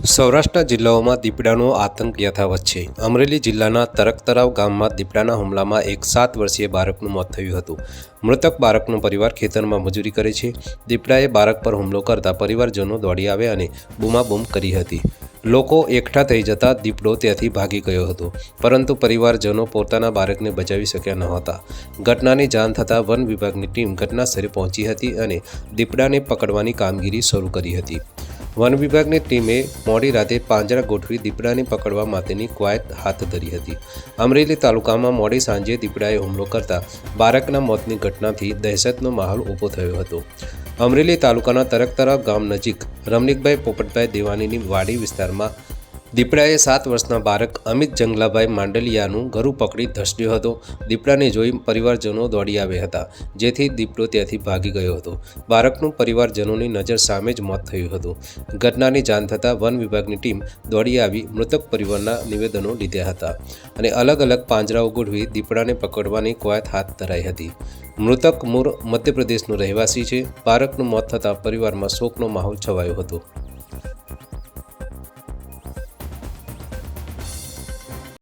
સૌરાષ્ટ્રના જિલ્લાઓમાં દીપડાનો આતંક યથાવત છે। અમરેલી જિલ્લાના તરકતરાવ ગામમાં દીપડાના હુમલામાં એક 7 વર્ષીય બાળકનું મોત થયું હતું। મૃતક બાળકનો પરિવાર ખેતરમાં મજૂરી કરે છે। દીપડાએ બાળક પર હુમલો કરતા પરિવારજનો દોડી આવ્યા અને બૂમાબૂમ કરી હતી। લોકો એકઠા થઈ જતા દીપડો ત્યાંથી ભાગી ગયો હતો, પરંતુ પરિવારજનો પોતાના બાળકને બચાવી શક્યા નહોતા। ઘટનાની જાણ થતાં વન વિભાગની ટીમ ઘટનાસ્થળે પહોંચી હતી અને દીપડાને પકડવાની કામગીરી શરૂ કરી હતી। વન વિભાગની ટીમે મોડી રાતે પાંજરા ગોઠવી દીપડાને પકડવા માટેની કવાયત હાથ ધરી હતી। અમરેલી તાલુકામાં મોડી સાંજે દીપડાએ હુમલો કરતા બાળકના મોતની ઘટનાથી દહેશતનો માહોલ ઊભો થયો હતો। અમરેલી તાલુકાના તરકતરાવ ગામ નજીક રમણીકભાઈ પોપટભાઈ દેવાનીની વાડી વિસ્તારમાં દીપડાએ 7 વર્ષના બાળક અમિત જંગલાભાઈ માંડલિયાનું ગળું પકડી ધસડ્યો હતો। દીપડાને જોઈ પરિવારજનો દોડી આવ્યા હતા, જેથી દીપડો ત્યાંથી ભાગી ગયો હતો। બાળકનું પરિવારજનોની નજર સામે જ મોત થયું હતું। ઘટનાની જાણ થતાં વન વિભાગની ટીમ દોડી આવી મૃતક પરિવારના નિવેદનો લીધા હતા અને અલગ અલગ પાંજરાઓ ગોઠવી દીપડાને પકડવાની કવાયત હાથ ધરાઈ હતી। મૃતક મૂળ મધ્યપ્રદેશનો રહેવાસી છે। બાળકનું મોત થતાં પરિવારમાં શોકનો માહોલ છવાયો હતો।